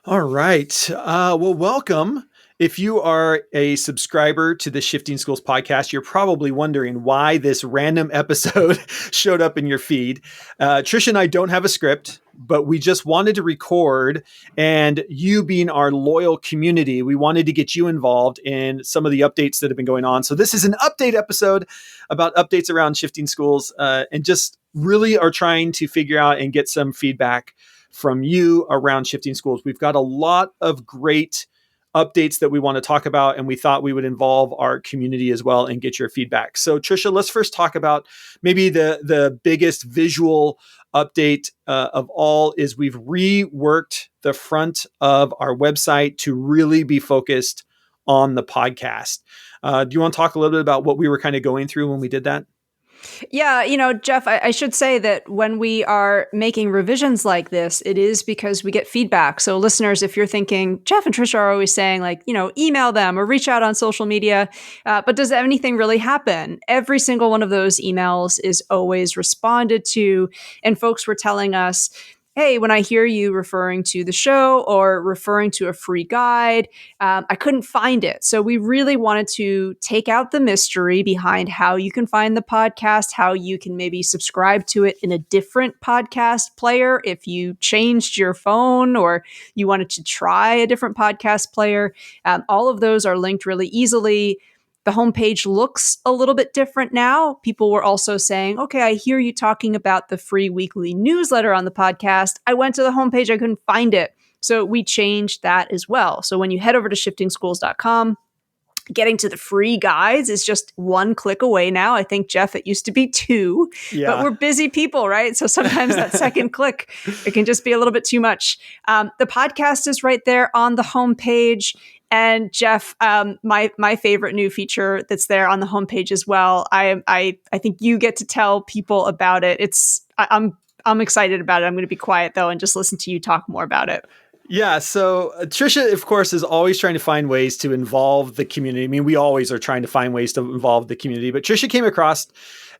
All right. Well, welcome. If you are a subscriber to the Shifting Schools podcast, you're probably wondering why this random episode showed up in your feed. Trish and I don't have a script, but we just wanted to record. And you being our loyal community, we wanted to get you involved in some of the updates that have been going on. So this is an update episode about updates around Shifting Schools and just really are trying to figure out and get some feedback from you around Shifting Schools. We've got a lot of great updates that we want to talk about, and we thought we would involve our community as well and get your feedback. So, Trisha, let's first talk about maybe the biggest visual update of all is we've reworked the front of our website to really be focused on the podcast. Do you want to talk a little bit about what we were kind of going through when we did that? Yeah, Jeff, I should say that when we are making revisions like this, it is because we get feedback. So, listeners, if you're thinking, Jeff and Trisha are always saying, email them or reach out on social media, but does anything really happen? Every single one of those emails is always responded to. And folks were telling us, hey, when I hear you referring to the show or referring to a free guide, I couldn't find it. So we really wanted to take out the mystery behind how you can find the podcast, how you can maybe subscribe to it in a different podcast player if you changed your phone or you wanted to try a different podcast player. All of those are linked really easily. The homepage looks a little bit different now. People were also saying, okay, I hear you talking about the free weekly newsletter on the podcast. I went to the homepage, I couldn't find it. So we changed that as well. So when you head over to shiftingschools.com, getting to the free guides is just one click away now. I think, Jeff, it used to be two, but we're busy people, right? So sometimes that second click, it can just be a little bit too much. The podcast is right there on the homepage. And Jeff, my favorite new feature that's there on the homepage as well. I think you get to tell people about it. I'm excited about it. I'm going to be quiet though and just listen to you talk more about it. Yeah. So Trisha, of course, is always trying to find ways to involve the community. I mean, we always are trying to find ways to involve the community, but Trisha came across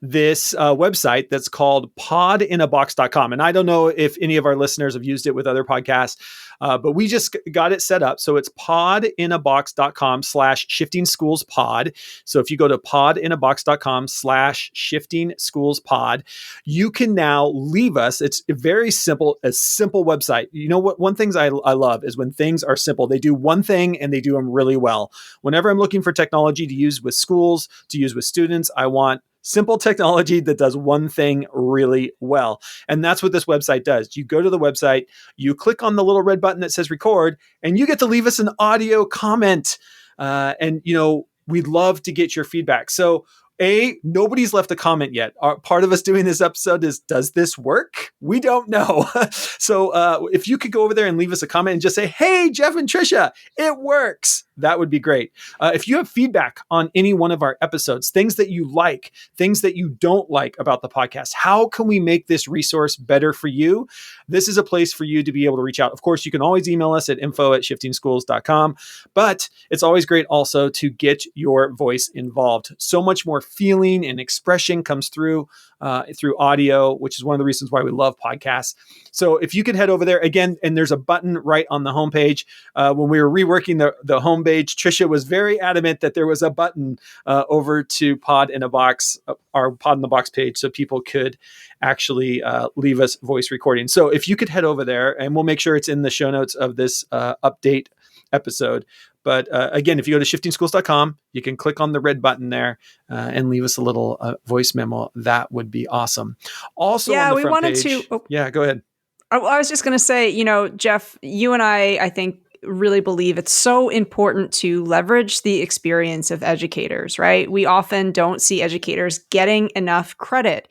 this website that's called podinabox.com. And I don't know if any of our listeners have used it with other podcasts, but we just got it set up. So it's podinabox.com/shifting schools pod. So if you go to podinabox.com/shifting schools pod, you can now leave us. It's very simple, a simple website. You know what? One thing I love is when things are simple. They do one thing and they do them really well. Whenever I'm looking for technology to use with schools, to use with students, I want simple technology that does one thing really well. And that's what this website does. You go to the website, you click on the little red button that says record, and you get to leave us an audio comment. We'd love to get your feedback. So nobody's left a comment yet. Part of us doing this episode is, does this work? We don't know. So if you could go over there and leave us a comment and just say, hey, Jeff and Trisha, it works. That would be great. If you have feedback on any one of our episodes, things that you like, things that you don't like about the podcast, how can we make this resource better for you? This is a place for you to be able to reach out. Of course, you can always email us at info@shiftingschools.com, but it's always great also to get your voice involved. So much more feeling and expression comes through audio, which is one of the reasons why we love podcasts. So if you could head over there again, and there's a button right on the homepage. When we were reworking the homepage, Trisha was very adamant that there was a button over to Pod in a Box, our Pod in the Box page, so people could actually leave us voice recording. So if you could head over there, and we'll make sure it's in the show notes of this update episode. But again, if you go to shiftingschools.com, you can click on the red button there and leave us a little voice memo. That would be awesome. Also, on the front page, yeah, go ahead. I was just going to say, Jeff, you and I think, really believe it's so important to leverage the experience of educators, right? We often don't see educators getting enough credit.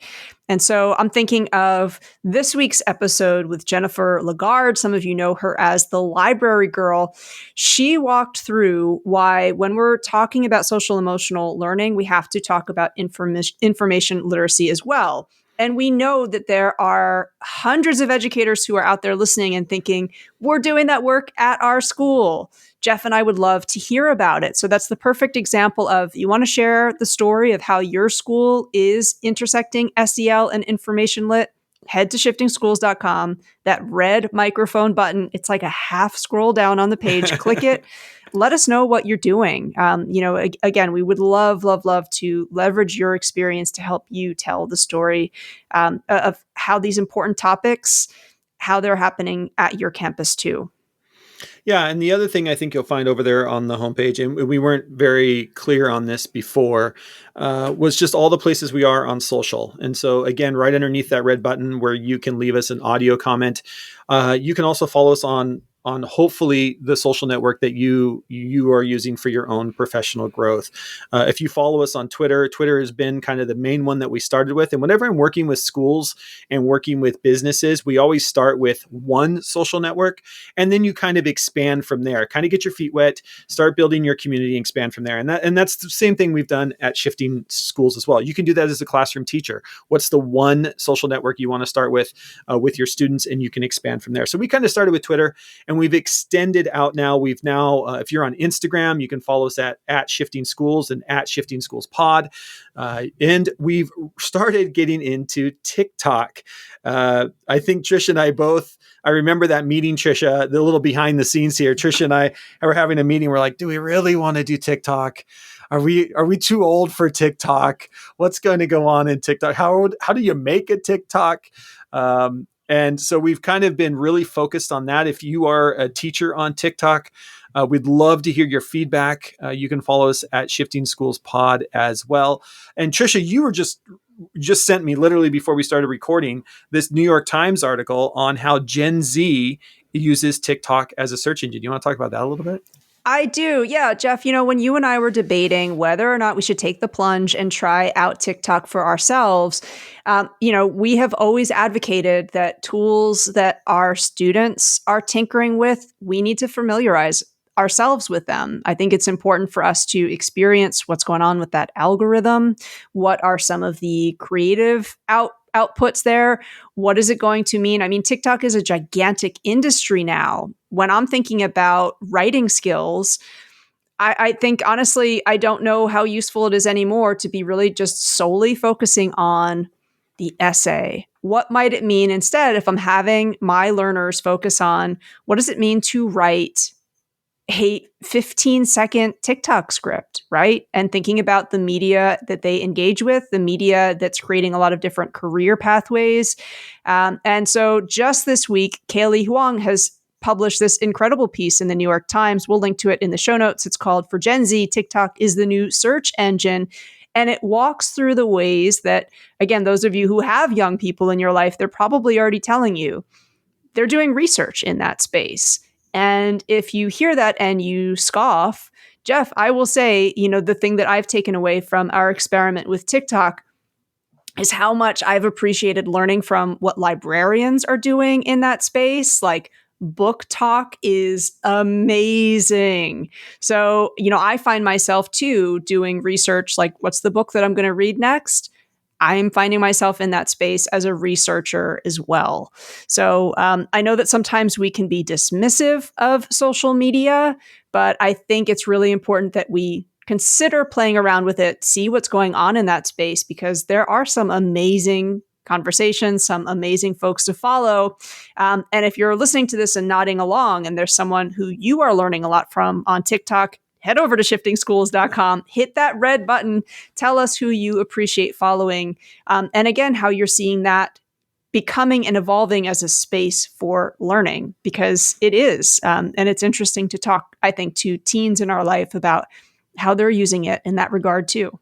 And so I'm thinking of this week's episode with Jennifer Lagarde. Some of you know her as the library girl. She walked through why, when we're talking about social emotional learning, we have to talk about information literacy as well. And we know that there are hundreds of educators who are out there listening and thinking, we're doing that work at our school. Jeff and I would love to hear about it. So that's the perfect example of, you want to share the story of how your school is intersecting SEL and information lit? head to shiftingschools.com, that red microphone button. It's like a half scroll down on the page. Click it. Let us know what you're doing. Again, we would love, love, love to leverage your experience to help you tell the story of how these important topics, how they're happening at your campus too. Yeah, and the other thing I think you'll find over there on the homepage, and we weren't very clear on this before, was just all the places we are on social. And so again, right underneath that red button where you can leave us an audio comment, you can also follow us on hopefully the social network that you are using for your own professional growth. If you follow us on Twitter, Twitter has been kind of the main one that we started with. And whenever I'm working with schools and working with businesses, we always start with one social network, and then you kind of expand from there. Kind of get your feet wet, start building your community, and expand from there. And that's the same thing we've done at Shifting Schools as well. You can do that as a classroom teacher. What's the one social network you want to start with your students, and you can expand from there. So we kind of started with Twitter, and we've extended out now. We've now, if you're on Instagram, you can follow us at Shifting Schools and at Shifting Schools Pod. And we've started getting into TikTok. I think Trish and I both, I remember that meeting, Trisha, the little behind the scenes here. Trisha and I were having a meeting. We're like, do we really want to do TikTok? Are we too old for TikTok? What's going to go on in TikTok? How do you make a TikTok? And so we've kind of been really focused on that. If you are a teacher on TikTok, we'd love to hear your feedback. You can follow us at Shifting Schools Pod as well. And Trisha, you were just sent me literally before we started recording this New York Times article on how Gen Z uses TikTok as a search engine. You want to talk about that a little bit? I do. Yeah, Jeff, when you and I were debating whether or not we should take the plunge and try out TikTok for ourselves, we have always advocated that tools that our students are tinkering with, we need to familiarize ourselves with them. I think it's important for us to experience what's going on with that algorithm. What are some of the creative outputs there? What is it going to mean? I mean, TikTok is a gigantic industry now. When I'm thinking about writing skills, I think, honestly, I don't know how useful it is anymore to be really just solely focusing on the essay. What might it mean instead if I'm having my learners focus on what does it mean to write a 15-second TikTok script, right? And thinking about the media that they engage with, the media that's creating a lot of different career pathways. And so just this week, Kaylee Huang has published this incredible piece in the New York Times. We'll link to it in the show notes. It's called "For Gen Z, TikTok is the New Search Engine." And it walks through the ways that, again, those of you who have young people in your life, they're probably already telling you they're doing research in that space. And if you hear that and you scoff, Jeff, I will say, the thing that I've taken away from our experiment with TikTok is how much I've appreciated learning from what librarians are doing in that space. Like, Book Talk is amazing. So, I find myself too doing research, like, what's the book that I'm going to read next? I'm finding myself in that space as a researcher as well. So I know that sometimes we can be dismissive of social media, but I think it's really important that we consider playing around with it, see what's going on in that space, because there are some amazing conversations, some amazing folks to follow. And if you're listening to this and nodding along and there's someone who you are learning a lot from on TikTok, head over to shiftingschools.com, hit that red button, tell us who you appreciate following, and again, how you're seeing that becoming and evolving as a space for learning, because it is. And it's interesting to talk, I think, to teens in our life about how they're using it in that regard too.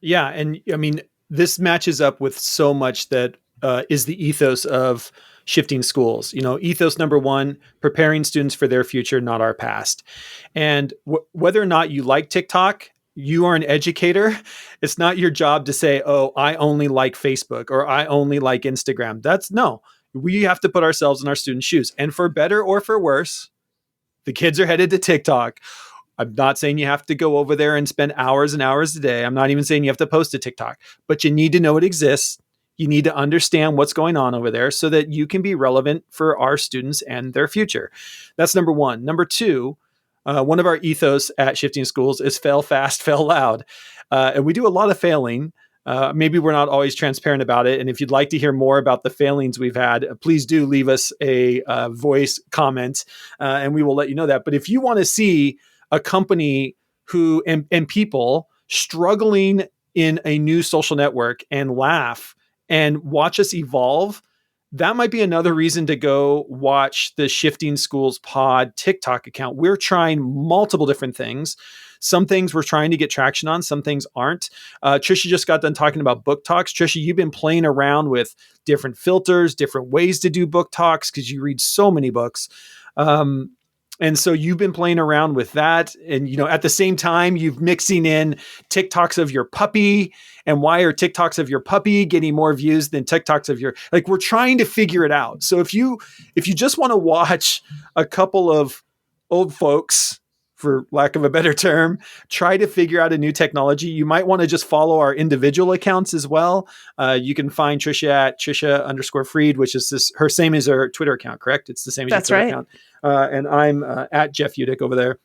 Yeah. And I mean, this matches up with so much that is the ethos of Shifting Schools. Ethos number one, preparing students for their future, not our past. And whether or not you like TikTok, you are an educator. It's not your job to say, oh, I only like Facebook or I only like Instagram. No, we have to put ourselves in our students' shoes. And for better or for worse, the kids are headed to TikTok. I'm not saying you have to go over there and spend hours and hours a day. I'm not even saying you have to post a TikTok, but you need to know it exists. You need to understand what's going on over there so that you can be relevant for our students and their future. That's number one. Number two, one of our ethos at Shifting Schools is fail fast, fail loud. And we do a lot of failing. Maybe we're not always transparent about it. And if you'd like to hear more about the failings we've had, please do leave us a voice comment, and we will let you know that. But if you want to see a company who and people struggling in a new social network and laugh and watch us evolve, that might be another reason to go watch the Shifting Schools Pod TikTok account. We're trying multiple different things. Some things we're trying to get traction on, some things aren't. Trisha just got done talking about book talks. Trisha, you've been playing around with different filters, different ways to do book talks because you read so many books. And so you've been playing around with that. And, at the same time, you've mixing in TikToks of your puppy. And why are TikToks of your puppy getting more views than TikToks of we're trying to figure it out. So if you just want to watch a couple of old folks, for lack of a better term, try to figure out a new technology, you might want to just follow our individual accounts as well. You can find Trisha at Trisha_Freed, which is her same as her Twitter account, correct? It's the same as That's your Twitter right. account. And I'm at Jeff Udick over there.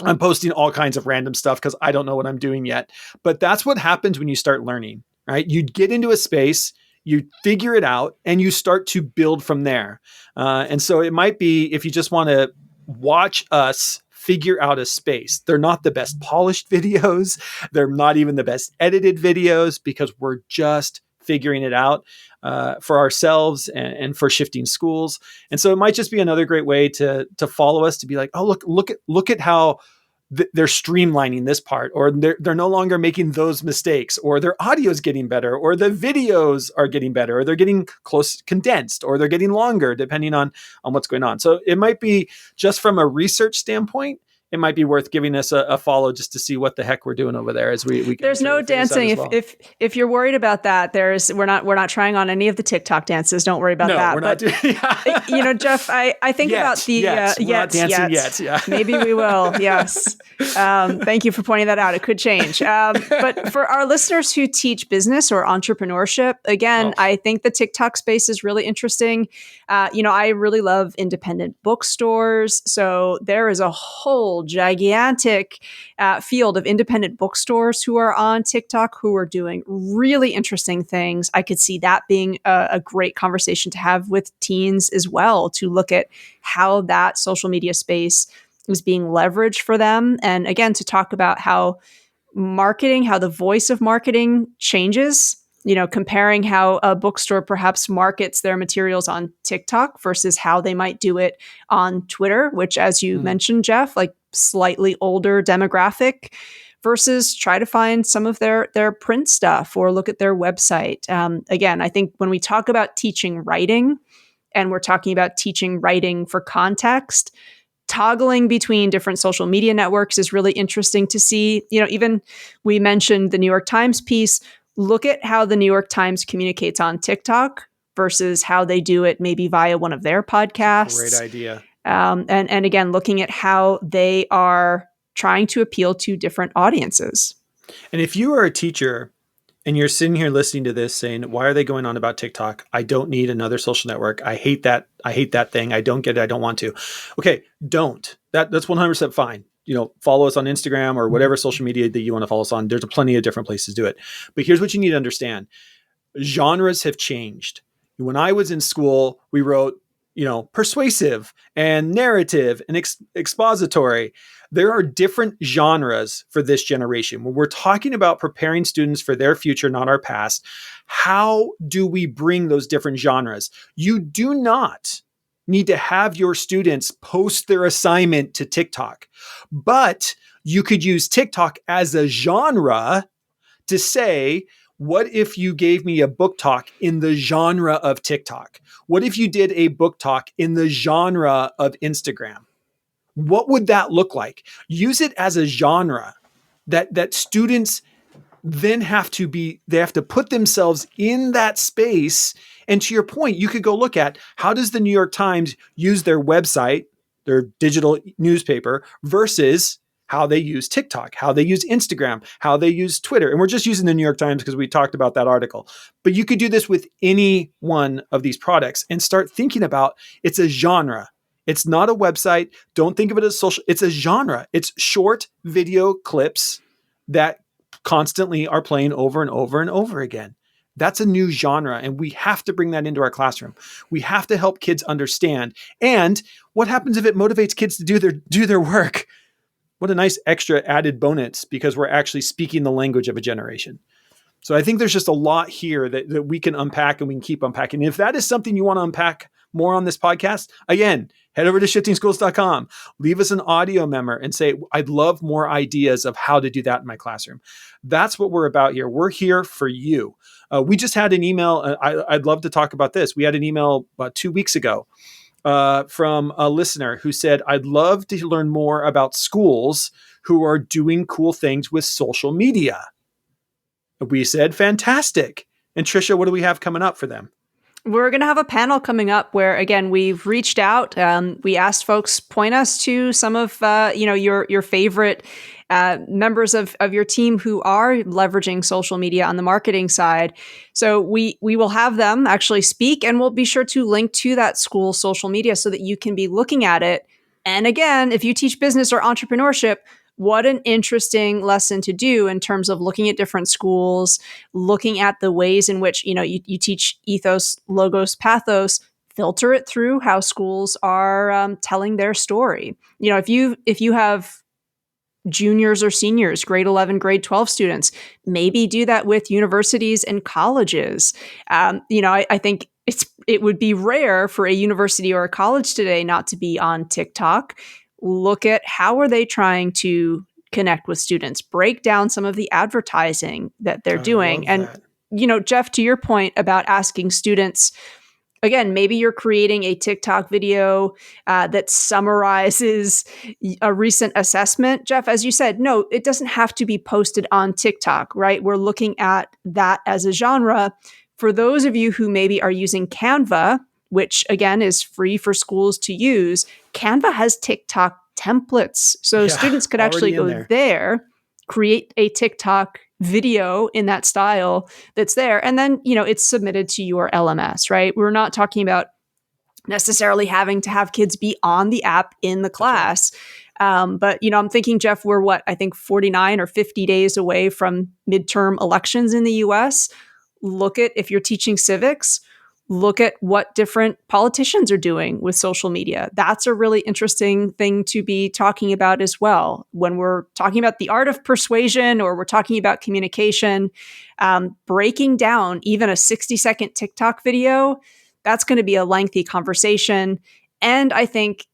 I'm posting all kinds of random stuff because I don't know what I'm doing yet. But that's what happens when you start learning, right? You get into a space, you figure it out, and you start to build from there. And so it might be, if you just want to watch us figure out a space. They're not the best polished videos. They're not even the best edited videos because we're just figuring it out for ourselves and for Shifting Schools. And so it might just be another great way to follow us, to be like, oh, look at how they're streamlining this part, or they're no longer making those mistakes, or their audio is getting better, or the videos are getting better, or they're getting condensed, or they're getting longer, depending on what's going on. So it might be, just from a research standpoint, it might be worth giving us a follow just to see what the heck we're doing over there as we there's no dancing. Well. If you're worried about that, we're not trying on any of the TikTok dances. Don't worry about that. We're not doing, yeah. Jeff, I think about the yet. Yeah. Maybe we will. Yes. Thank you for pointing that out. It could change. But for our listeners who teach business or entrepreneurship, again, I think the TikTok space is really interesting. I really love independent bookstores. So there is a whole gigantic field of independent bookstores who are on TikTok, who are doing really interesting things. I could see that being a great conversation to have with teens as well, to look at how that social media space is being leveraged for them. And again, to talk about how the voice of marketing changes, comparing how a bookstore perhaps markets their materials on TikTok versus how they might do it on Twitter, which, as you mentioned, Jeff, slightly older demographic, versus try to find some of their print stuff or look at their website. Again, I think when we talk about teaching writing, and we're talking about teaching writing for context, toggling between different social media networks is really interesting to see. Even we mentioned the New York Times piece. Look at how the New York Times communicates on TikTok versus how they do it maybe via one of their podcasts. Great idea. And again, looking at how they are trying to appeal to different audiences. And if you are a teacher and you're sitting here listening to this saying, why are they going on about TikTok? I don't need another social network. I hate that. I hate that thing. I don't get it. I don't want to. Okay, don't. That's 100% fine. Follow us on Instagram or whatever social media that you want to follow us on. There's plenty of different places to do it. But here's what you need to understand. Genres have changed. When I was in school, we wrote, persuasive and narrative and expository. There are different genres for this generation. When we're talking about preparing students for their future, not our past, how do we bring those different genres? You do not need to have your students post their assignment to TikTok, but you could use TikTok as a genre to say, what if you gave me a book talk in the genre of TikTok? What if you did a book talk in the genre of Instagram? What would that look like? Use it as a genre that students then have to put themselves in that space. And to your point, you could go look at, how does the New York Times use their website, their digital newspaper, versus how they use TikTok, how they use Instagram, how they use Twitter. And we're just using the New York Times because we talked about that article. But you could do this with any one of these products and start thinking about, it's a genre. It's not a website. Don't think of it as social. It's a genre. It's short video clips that constantly are playing over and over and over again. That's a new genre, and we have to bring that into our classroom. We have to help kids understand. And what happens if it motivates kids to do their work? What a nice extra added bonus, because we're actually speaking the language of a generation. So I think there's just a lot here that we can unpack, and we can keep unpacking. And if that is something you want to unpack more on this podcast, again, head over to shiftingschools.com, leave us an audio memo and say, I'd love more ideas of how to do that in my classroom. That's what we're about here. We're here for you. We just had an email. I'd love to talk about this. We had an email about 2 weeks ago from a listener who said, I'd love to learn more about schools who are doing cool things with social media. We said, fantastic. And Trisha, what do we have coming up for them? We're going to have a panel coming up where, again, we've reached out. We asked folks point us to some of your favorite members of your team who are leveraging social media on the marketing side. So we will have them actually speak, and we'll be sure to link to that school social media so that you can be looking at it. And again, if you teach business or entrepreneurship, what an interesting lesson to do in terms of looking at different schools, looking at the ways in which, you teach ethos, logos, pathos, filter it through how schools are telling their story. If you have juniors or seniors, grade 11, grade 12 students, maybe do that with universities and colleges. I think it would be rare for a university or a college today not to be on TikTok. Look at how are they trying to connect with students, break down some of the advertising that they're doing. And, Jeff, to your point about asking students, again, maybe you're creating a TikTok video that summarizes a recent assessment. Jeff, as you said, no, it doesn't have to be posted on TikTok, right? We're looking at that as a genre. For those of you who maybe are using Canva, which again is free for schools to use, Canva has TikTok templates. So students could actually go there, create a TikTok video in that style that's there. And then, it's submitted to your LMS, right? We're not talking about necessarily having to have kids be on the app in the class. But, I'm thinking, Jeff, we're 49 or 50 days away from midterm elections in the US. Look at, if you're teaching civics, look at what different politicians are doing with social media. That's a really interesting thing to be talking about as well. When we're talking about the art of persuasion, or we're talking about communication, breaking down even a 60-second TikTok video, that's going to be a lengthy conversation. And I think,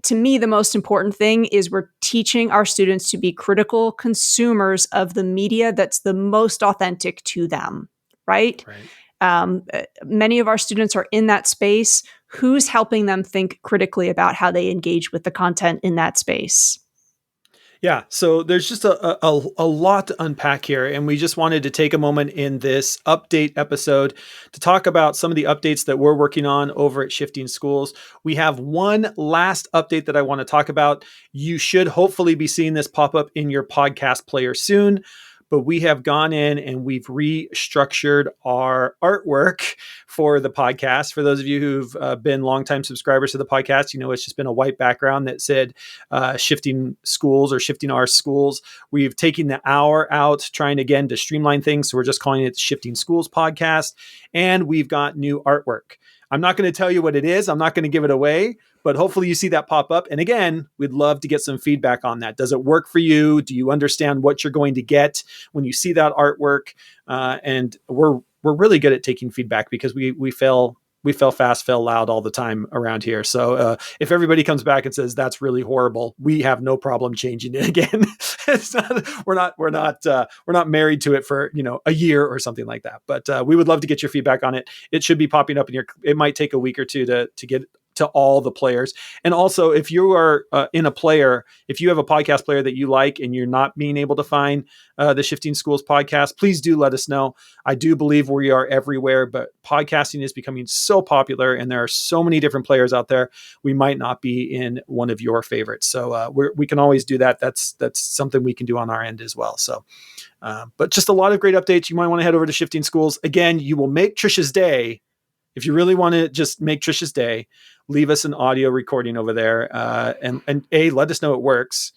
to me, the most important thing is we're teaching our students to be critical consumers of the media that's the most authentic to them, right? Many of our students are in that space. Who's helping them think critically about how they engage with the content in that space? Yeah, so there's just a lot to unpack here, and we just wanted to take a moment in this update episode to talk about some of the updates that we're working on over at Shifting Schools. We have one last update that I want to talk about. You should hopefully be seeing this pop up in your podcast player soon. But we have gone in and we've restructured our artwork for the podcast. For those of you who've been longtime subscribers to the podcast, it's just been a white background that said Shifting Schools or Shifting Our Schools. We've taken the hour out, trying again to streamline things. So we're just calling it Shifting Schools Podcast. And we've got new artwork. I'm not going to tell you what it is. I'm not going to give it away, but hopefully you see that pop up. And again, we'd love to get some feedback on that. Does it work for you? Do you understand what you're going to get when you see that artwork? And we're really good at taking feedback, because we fail fast, fail loud all the time around here. So if everybody comes back and says that's really horrible, we have no problem changing it again. We're not married to it for a year or something like that. But we would love to get your feedback on it. It should be popping up it might take a week or two to get to all the players. And also, if you are in a player, if you have a podcast player that you like and you're not being able to find the Shifting Schools podcast, please do let us know. I do believe we are everywhere, but podcasting is becoming so popular and there are so many different players out there. We might not be in one of your favorites. So we can always do that. That's something we can do on our end as well. So, but just a lot of great updates. You might want to head over to Shifting Schools. Again, you will make Trisha's day. If you really want to just make Trisha's day, leave us an audio recording over there and let us know it works.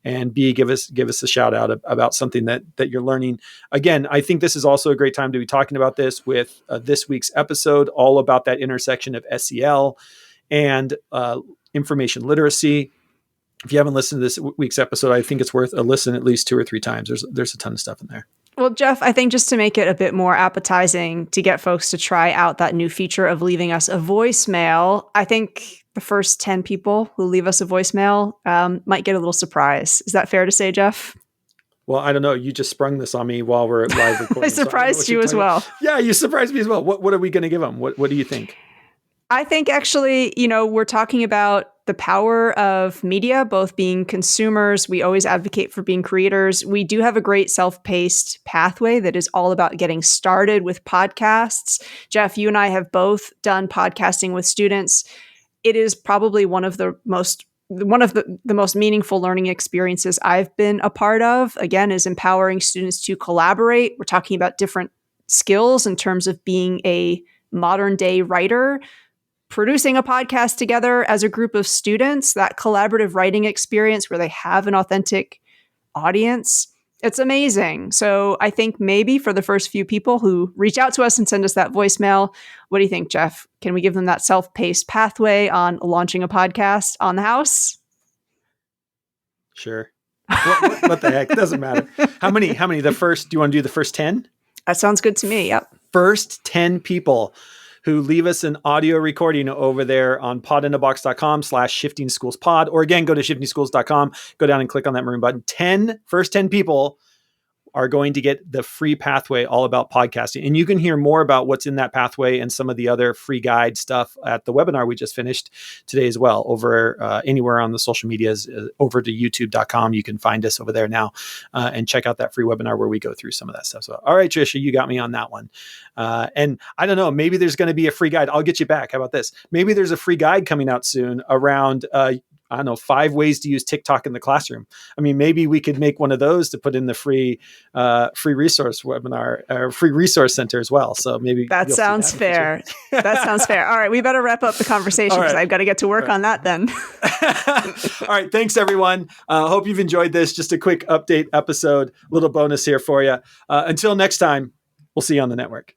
and B, give us a shout out about something that you're learning. Again, I think this is also a great time to be talking about this with this week's episode, all about that intersection of SEL and information literacy. If you haven't listened to this week's episode, I think it's worth a listen at least 2 or 3 times. There's a ton of stuff in there. Well, Jeff, I think just to make it a bit more appetizing to get folks to try out that new feature of leaving us a voicemail, I think the first 10 people who leave us a voicemail might get a little surprise. Is that fair to say, Jeff? Well, I don't know. You just sprung this on me while we're live recording. I surprised you as well. Yeah, you surprised me as well. What are we going to give them? What do you think? I think actually, we're talking about the power of media, both being consumers. We always advocate for being creators. We do have a great self-paced pathway that is all about getting started with podcasts. Jeff, you and I have both done podcasting with students. It is probably one of the most meaningful learning experiences I've been a part of, again, is empowering students to collaborate. We're talking about different skills in terms of being a modern day writer, producing a podcast together as a group of students, that collaborative writing experience where they have an authentic audience. It's amazing. So I think maybe for the first few people who reach out to us and send us that voicemail, what do you think, Jeff? Can we give them that self-paced pathway on launching a podcast on the house? Sure. What the heck? Doesn't matter. How many? Do you want to do the first 10? That sounds good to me. Yep. First 10 people who leave us an audio recording over there on podintheBox.com/shiftingschoolspod. Or again, go to shiftingschools.com, go down and click on that maroon button. First 10 people are going to get the free pathway all about podcasting. And you can hear more about what's in that pathway and some of the other free guide stuff at the webinar we just finished today as well. Over anywhere on the social medias, over to youtube.com. You can find us over there now and check out that free webinar where we go through some of that stuff. So, all right, Trisha, you got me on that one. And I don't know, maybe there's going to be a free guide. I'll get you back. How about this? Maybe there's a free guide coming out soon around 5 ways to use TikTok in the classroom. I mean, maybe we could make one of those to put in the free resource webinar or free resource center as well. So maybe that sounds fair. That sounds fair. All right, we better wrap up the conversation because I've got to get to work on that then. All right, thanks everyone. Hope you've enjoyed this. Just a quick update episode, little bonus here for you. Until next time, we'll see you on the network.